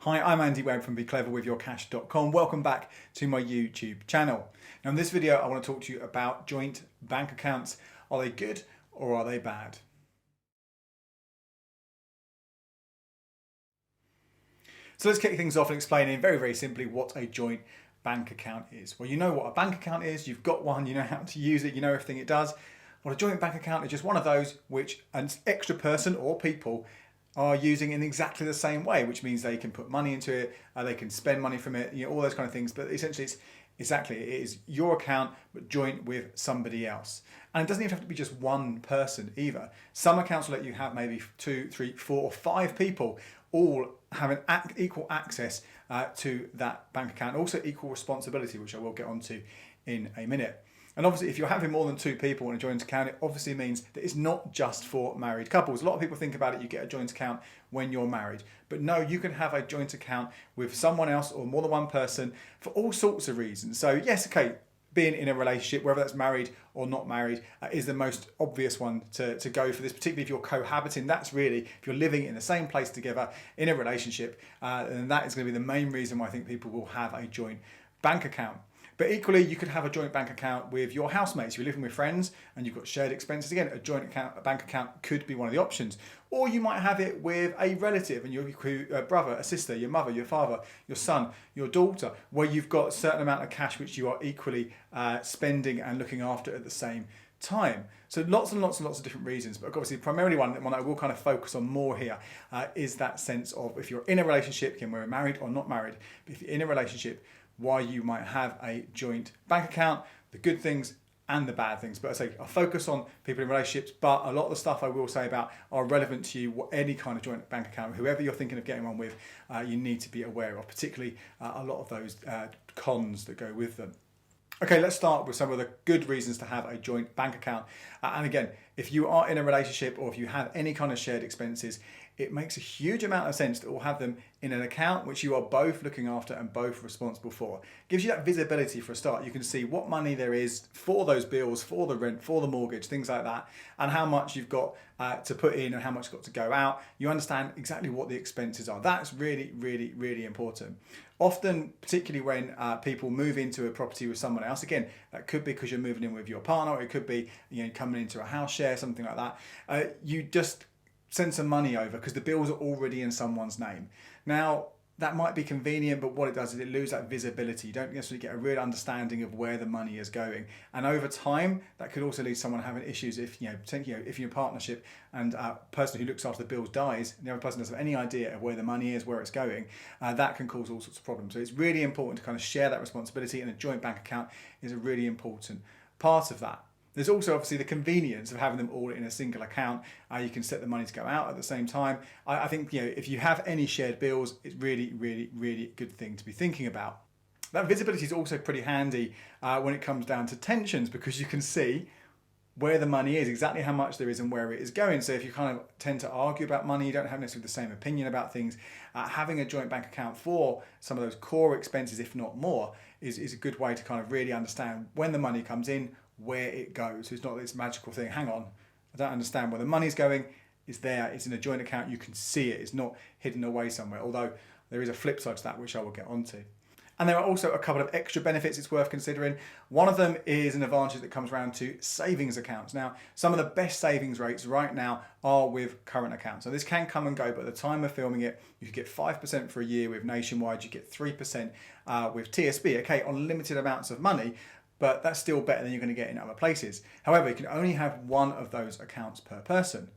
Hi, I'm Andy Webb from BeCleverWithYourCash.com. Welcome back to my YouTube channel. Now in this video, I want to talk to you about joint bank accounts. Are they good or are they bad? So let's kick things off and explaining very simply what a joint bank account is. Well, you know what a bank account is, you've got one, you know how to use it, you know everything it does. Well, a joint bank account is just one of those which an extra person or people are using in exactly the same way, which means they can put money into it, they can spend money from it, all those kind of things. But essentially, it is your account but joint with somebody else. And it doesn't even have to be just one person either. Some accounts will let you have maybe 2, 3, 4, or 5 people all having equal access to that bank account, also equal responsibility, which I will get onto in a minute. And obviously, if you're having more than 2 people in a joint account, it obviously means that it's not just for married couples. A lot of people think about it, you get a joint account when you're married. But no, you can have a joint account with someone else or more than one person for all sorts of reasons. So yes, okay, being in a relationship, whether that's married or not married, is the most obvious one to go for this, particularly if you're cohabiting. That's really, if you're living in the same place together in a relationship, then that is going to be the main reason why I think people will have a joint bank account. But equally, you could have a joint bank account with your housemates. You're living with friends and you've got shared expenses. Again, a joint bank account could be one of the options. Or you might have it with a relative and your brother, a sister, your mother, your father, your son, your daughter, where you've got a certain amount of cash which you are equally spending and looking after at the same time. So lots and lots of different reasons, but obviously primarily one I will kind of focus on more here is that sense of if you're in a relationship, again, whether married or not married, but if you're in a relationship, why you might have a joint bank account, the good things and the bad things. But I say I'll focus on people in relationships, but a lot of the stuff I will say about are relevant to you, any kind of joint bank account, whoever you're thinking of getting one with, you need to be aware of, particularly a lot of those cons that go with them. Okay, let's start with some of the good reasons to have a joint bank account. And again, if you are in a relationship or if you have any kind of shared expenses, it makes a huge amount of sense to all have them in an account which you are both looking after and both responsible for. Gives you that visibility for a start. You can see what money there is for those bills, for the rent, for the mortgage, things like that, and how much you've got to put in and how much you've got to go out. You understand exactly what the expenses are. That's really important. Often, particularly when people move into a property with someone else, again, that could be because you're moving in with your partner, or it could be coming into a house share, something like that. You just send some money over because the bills are already in someone's name. Now, that might be convenient, but what it does is it loses that visibility. You don't necessarily get a real understanding of where the money is going. And over time, that could also lead to someone having issues if, if you're in a partnership and a person who looks after the bills dies, and the other person doesn't have any idea of where the money is, where it's going, that can cause all sorts of problems. So it's really important to kind of share that responsibility, and a joint bank account is a really important part of that. There's also obviously the convenience of having them all in a single account. You can set the money to go out at the same time. I think if you have any shared bills, it's really a good thing to be thinking about. That visibility is also pretty handy when it comes down to tensions, because you can see where the money is, exactly how much there is and where it is going. So if you kind of tend to argue about money, you don't have necessarily the same opinion about things, having a joint bank account for some of those core expenses, if not more, is a good way to kind of really understand when the money comes in, where it goes. So it's not this magical thing, hang on, I don't understand where the money's going. It's there, it's in a joint account, you can see it, it's not hidden away somewhere, although there is a flip side to that which I will get onto. And there are also a couple of extra benefits it's worth considering. One of them is an advantage that comes around to savings accounts. Now, some of the best savings rates right now are with current accounts. So this can come and go, but at the time of filming it, you could get 5% for a year with Nationwide, you get 3% with TSB, okay, on limited amounts of money, but that's still better than you're going to get in other places. However, you can only have one of those accounts per person,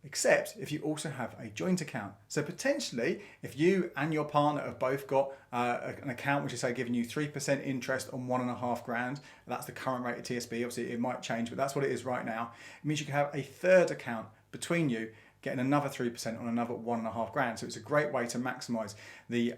except if you also have a joint account. So potentially, if you and your partner have both got an account which is, say, giving you 3% interest on $1,500, that's the current rate of TSB. Obviously, it might change, but that's what it is right now. It means you can have a third account between you, getting another 3% on another $1,500. So it's a great way to maximise the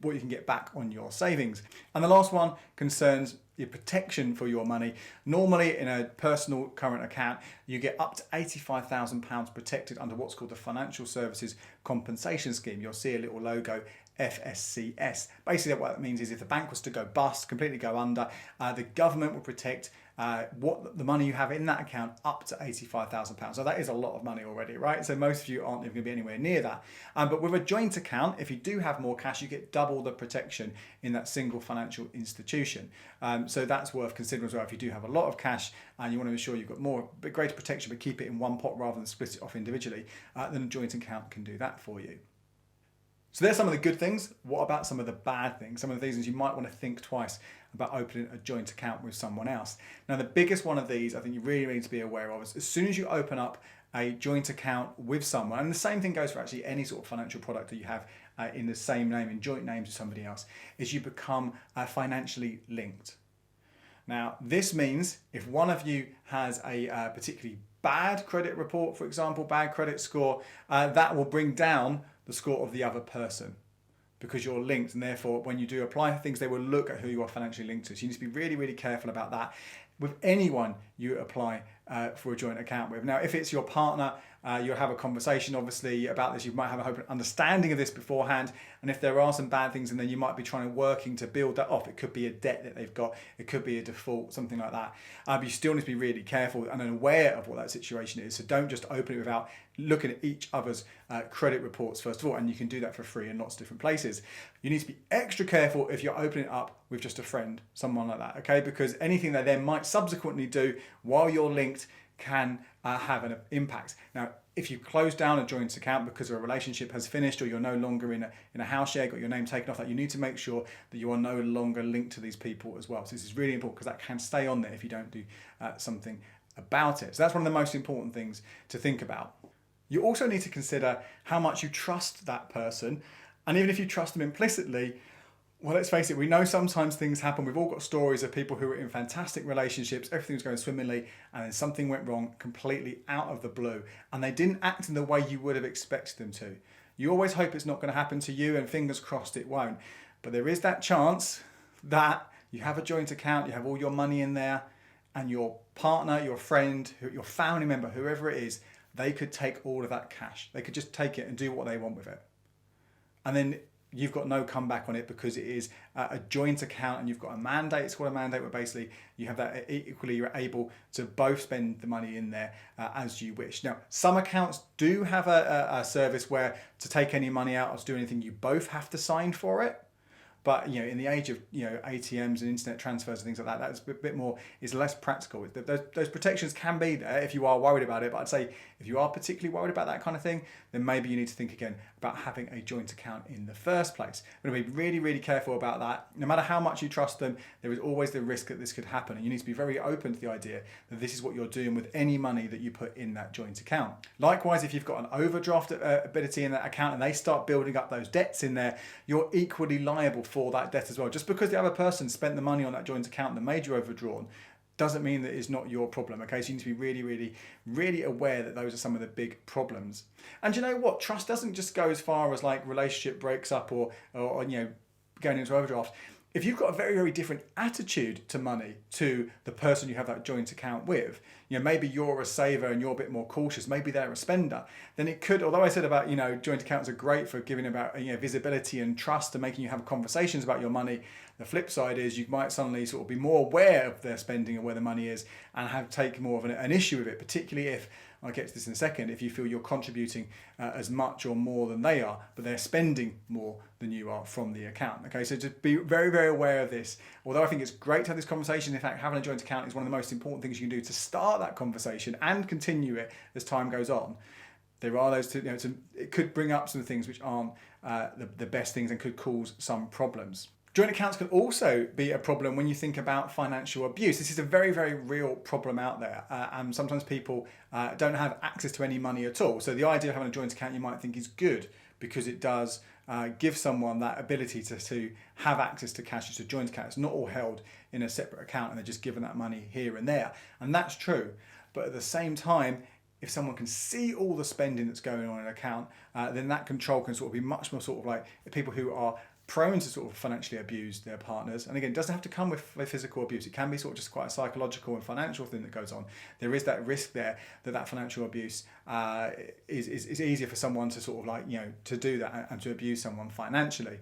what you can get back on your savings. And the last one concerns your protection for your money. Normally in a personal current account, you get up to £85,000 protected under what's called the Financial Services Compensation Scheme. You'll see a little logo, FSCS. Basically what that means is if the bank was to go bust, completely go under, the government will protect what the money you have in that account up to £85,000. So that is a lot of money already, right? So most of you aren't even going to be anywhere near that. But with a joint account, if you do have more cash, you get double the protection in that single financial institution. So that's worth considering as well. If you do have a lot of cash and you want to ensure you've got greater protection, but keep it in one pot rather than split it off individually, then a joint account can do that for you. So there's some of the good things. What about some of the bad things? Some of the reasons you might want to think twice about opening a joint account with someone else. Now, the biggest one of these I think you really need to be aware of is as soon as you open up a joint account with someone, and the same thing goes for actually any sort of financial product that you have in the same name, in joint names with somebody else, is you become financially linked. Now, this means if one of you has a particularly bad credit report, for example, bad credit score, that will bring down the score of the other person because you're linked, and therefore when you do apply for things, they will look at who you are financially linked to. So you need to be really, really careful about that with anyone you apply for a joint account with. Now, if it's your partner, you'll have a conversation obviously about this. You might have an understanding of this beforehand, and if there are some bad things, and then you might be working to build that off. It could be a debt that they've got, it could be a default, something like that. But you still need to be really careful and aware of what that situation is. So don't just open it without looking at each other's credit reports first of all, and you can do that for free in lots of different places. You need to be extra careful if you're opening it up with just a friend, someone like that, okay? Because anything they then might subsequently do while you're linked can have an impact. Now, if you close down a joint account because a relationship has finished, or you're no longer in a house share, got your name taken off that, you need to make sure that you are no longer linked to these people as well. So this is really important because that can stay on there if you don't do something about it. So that's one of the most important things to think about. You also need to consider how much you trust that person, and even if you trust them implicitly, well, let's face it, we know sometimes things happen. We've all got stories of people who are in fantastic relationships, everything's going swimmingly, and then something went wrong completely out of the blue, and they didn't act in the way you would have expected them to. You always hope it's not going to happen to you, and fingers crossed it won't. But there is that chance that you have a joint account, you have all your money in there, and your partner, your friend, your family member, whoever it is, they could take all of that cash. They could just take it and do what they want with it. And then you've got no comeback on it because it is a joint account and you've got a mandate. It's called a mandate where basically you have that equally, you're able to both spend the money in there as you wish. Now, some accounts do have a service where to take any money out or to do anything, you both have to sign for it. But in the age of ATMs and internet transfers and things like that, that's a bit more, is less practical. Those protections can be there if you are worried about it. But I'd say if you are particularly worried about that kind of thing, then maybe you need to think again about having a joint account in the first place. But be really, really careful about that. No matter how much you trust them, there is always the risk that this could happen. And you need to be very open to the idea that this is what you're doing with any money that you put in that joint account. Likewise, if you've got an overdraft ability in that account and they start building up those debts in there, you're equally liable for that debt as well. Just because the other person spent the money on that joint account that made you overdrawn doesn't mean that it's not your problem, okay? So you need to be really, really, really aware that those are some of the big problems. And you know what? Trust doesn't just go as far as like relationship breaks up or going into overdraft. If you've got a very, very different attitude to money to the person you have that joint account with, maybe you're a saver and you're a bit more cautious, maybe they're a spender, then it could, although I said about, joint accounts are great for giving about, visibility and trust and making you have conversations about your money, the flip side is you might suddenly sort of be more aware of their spending and where the money is and take more of an issue with it, particularly if, I'll get to this in a second, if you feel you're contributing as much or more than they are, but they're spending more than you are from the account. Okay, so just be very, very aware of this. Although I think it's great to have this conversation, in fact, having a joint account is one of the most important things you can do to start that conversation and continue it as time goes on. There are those, it could bring up some things which aren't the best things and could cause some problems. Joint accounts can also be a problem when you think about financial abuse. This is a very, very real problem out there. And sometimes people don't have access to any money at all. So the idea of having a joint account you might think is good because it does give someone that ability to have access to cash. It's a joint account. It's not all held in a separate account and they're just given that money here and there. And that's true. But at the same time, if someone can see all the spending that's going on in an account, then that control can sort of be much more sort of like people who are prone to sort of financially abuse their partners. And again, it doesn't have to come with physical abuse. It can be sort of just quite a psychological and financial thing that goes on. There is that risk there that financial abuse is easier for someone to sort of like, to do that and to abuse someone financially.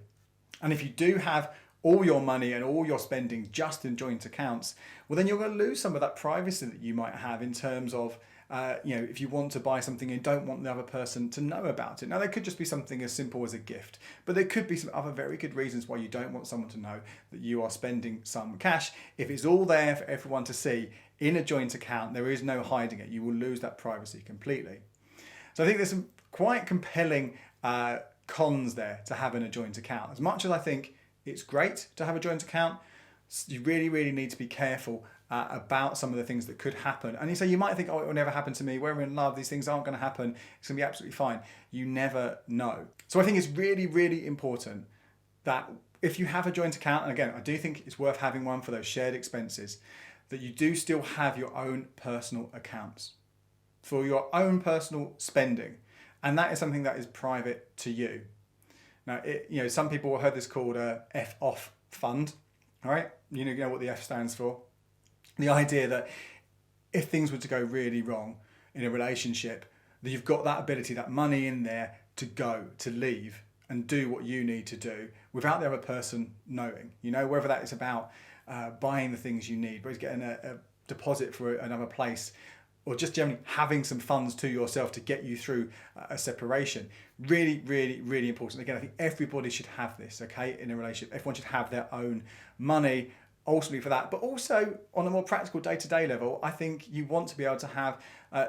And if you do have all your money and all your spending just in joint accounts, well, then you're going to lose some of that privacy that you might have in terms of, if you want to buy something and don't want the other person to know about it. Now, there could just be something as simple as a gift, but there could be some other very good reasons why you don't want someone to know that you are spending some cash. If it's all there for everyone to see in a joint account, there is no hiding it. You will lose that privacy completely. So I think there's some quite compelling cons there to having a joint account. As much as I think it's great to have a joint account, you really, really need to be careful about some of the things that could happen. And you might think, oh, it will never happen to me. We're in love. These things aren't going to happen. It's going to be absolutely fine. You never know. So I think it's really, really important that if you have a joint account, and again, I do think it's worth having one for those shared expenses, that you do still have your own personal accounts for your own personal spending. And that is something that is private to you. Now, some people have heard this called a F-off fund. All right, you know what the F stands for. The idea that if things were to go really wrong in a relationship, that you've got that ability, that money in there to go, to leave and do what you need to do without the other person knowing. Whether that is about buying the things you need, whether it's getting a deposit for another place, or just generally having some funds to yourself to get you through a separation. Really, really, really important. Again, I think everybody should have this, okay, in a relationship. Everyone should have their own money ultimately for that. But also on a more practical day-to-day level, I think you want to be able to have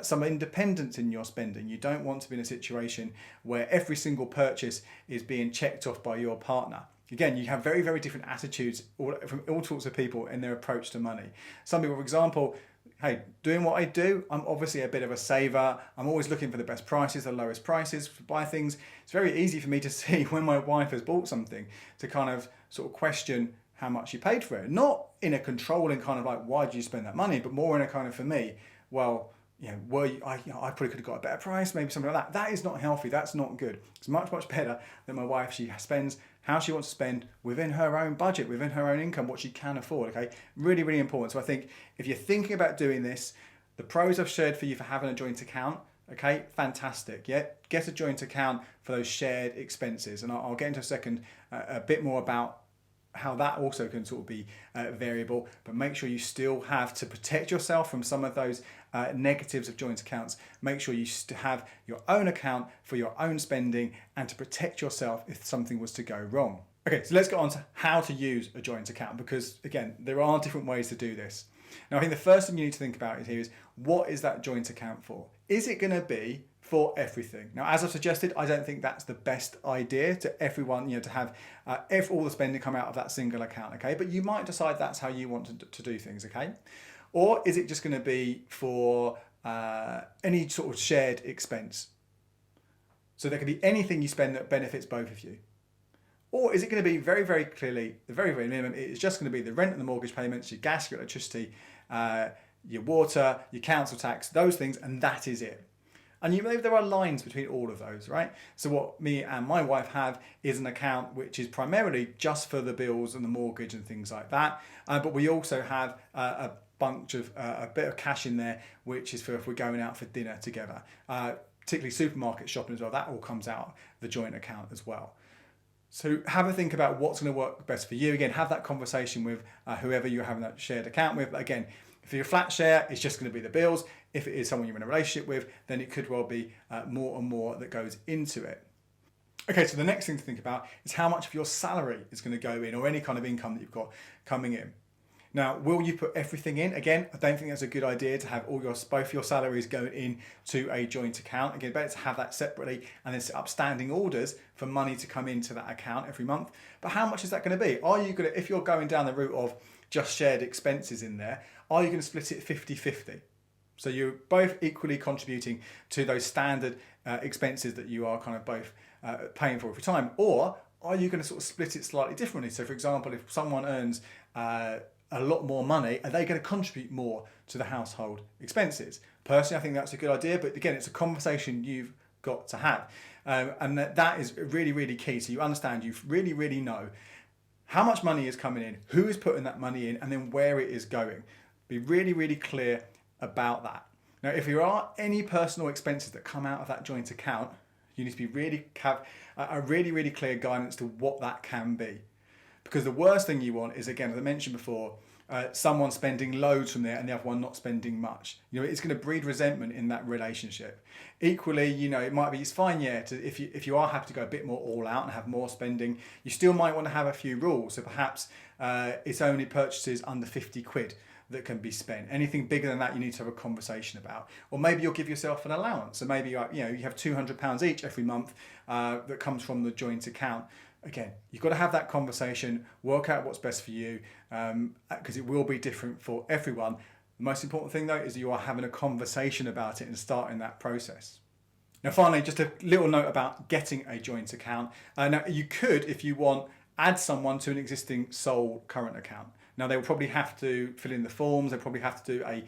some independence in your spending. You don't want to be in a situation where every single purchase is being checked off by your partner. Again, you have very, very different attitudes from all sorts of people in their approach to money. Some people, for example, hey, doing what I do, I'm obviously a bit of a saver. I'm always looking for the best prices, the lowest prices to buy things. It's very easy for me to see when my wife has bought something to kind of sort of question how much she paid for it. Not in a controlling kind of like, why did you spend that money? But more in a kind of, for me, well, I probably could have got a better price, maybe something like that. That is not healthy. That's not good. It's much, much better than my wife. She spends how she wants to spend within her own budget, within her own income, what she can afford, okay? Really, really important. So I think if you're thinking about doing this, the pros I've shared for you for having a joint account, okay, fantastic. Yeah, get a joint account for those shared expenses. And I'll get into a second a bit more about how that also can sort of be variable, but make sure you still have to protect yourself from some of those negatives of joint accounts. Make sure you have your own account for your own spending and to protect yourself if something was to go wrong. Okay, so let's get on to how to use a joint account, because again, there are different ways to do this. Now, I think the first thing you need to think about is what is that joint account for? Is it going to be for everything? Now, as I've suggested, I don't think that's the best idea to everyone, to have all the spending come out of that single account, okay? But you might decide that's how you want to do things, okay? Or is it just going to be for any sort of shared expense? So there could be anything you spend that benefits both of you. Or is it going to be very, very clearly, the very, very minimum, it's just going to be the rent and the mortgage payments, your gas, your electricity, your water, your council tax, those things, and that is it. And there are lines between all of those, right? So what me and my wife have is an account which is primarily just for the bills and the mortgage and things like that. But we also have a bit of cash in there, which is for if we're going out for dinner together. Particularly supermarket shopping as well. That all comes out of the joint account as well. So have a think about what's going to work best for you. Again, have that conversation with whoever you're having that shared account with. But again, if you're a flat share, it's just going to be the bills. If it is someone you're in a relationship with, then it could well be more and more that goes into it. Okay, so the next thing to think about is how much of your salary is going to go in, or any kind of income that you've got coming in. Now, will you put everything in? Again, I don't think that's a good idea to have both your salaries going in to a joint account. Again, better to have that separately and then set up standing orders for money to come into that account every month. But how much is that going to be? If you're going down the route of just shared expenses in there, are you going to split it 50-50? So you're both equally contributing to those standard expenses that you are kind of both paying for every time, or are you going to sort of split it slightly differently? So for example, if someone earns a lot more money, are they going to contribute more to the household expenses? Personally, I think that's a good idea, but again, it's a conversation you've got to have. And that is really, really key. So you understand, you really, really know how much money is coming in, who is putting that money in, and then where it is going. Be really, really clear about that. Now, if there are any personal expenses that come out of that joint account, you need to have a really, really clear guidance to what that can be. Because the worst thing you want is, again, as I mentioned before, someone spending loads from there and the other one not spending much. It's going to breed resentment in that relationship. Equally, it's fine, if you are happy to go a bit more all out and have more spending, you still might want to have a few rules. So perhaps it's only purchases under 50 quid that can be spent. Anything bigger than that, you need to have a conversation about. Or maybe you'll give yourself an allowance. So maybe you have £200 each every month that comes from the joint account. Again, you've got to have that conversation, work out what's best for you, because it will be different for everyone. The most important thing, though, is that you are having a conversation about it and starting that process. Now, finally, just a little note about getting a joint account. Now, you could, if you want, add someone to an existing sole current account. Now, they will probably have to fill in the forms. They probably have to do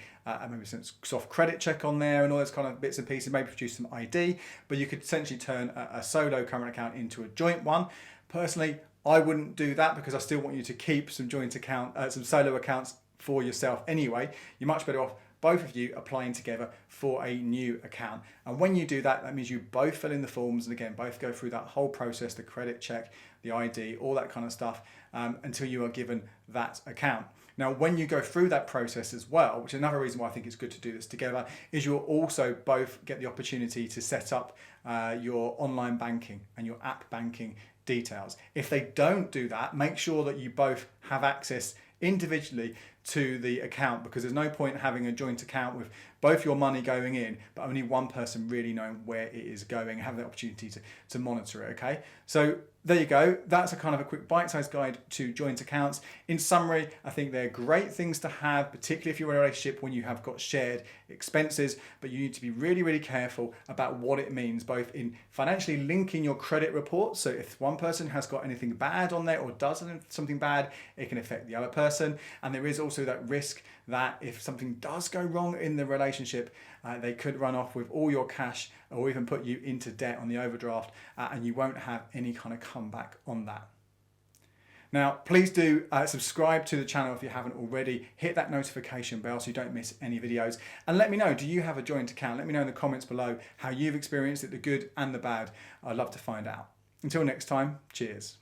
maybe some soft credit check on there and all those kind of bits and pieces, maybe produce some ID, but you could essentially turn a solo current account into a joint one. Personally, I wouldn't do that because I still want you to keep some some solo accounts for yourself anyway. You're much better off both of you applying together for a new account. And when you do that, that means you both fill in the forms and again, both go through that whole process, the credit check, the ID, all that kind of stuff, until you are given that account. Now, when you go through that process as well, which is another reason why I think it's good to do this together, is you'll also both get the opportunity to set up your online banking and your app banking details. If they don't do that, make sure that you both have access individually to the account, because there's no point having a joint account with both your money going in but only one person really knowing where it is going and having the opportunity to monitor it. Okay, so there you go. That's a kind of a quick bite-sized guide to joint accounts. In summary, I think they're great things to have, particularly if you're in a relationship when you have got shared expenses, but you need to be really, really careful about what it means, both in financially linking your credit reports. So if one person has got anything bad on there or does something bad, it can affect the other person. And there is also that risk that if something does go wrong in the relationship, they could run off with all your cash or even put you into debt on the overdraft, and you won't have any kind of comeback on that. Now, please do subscribe to the channel if you haven't already. Hit that notification bell so you don't miss any videos. And let me know, do you have a joint account? Let me know in the comments below how you've experienced it, the good and the bad. I'd love to find out. Until next time, cheers.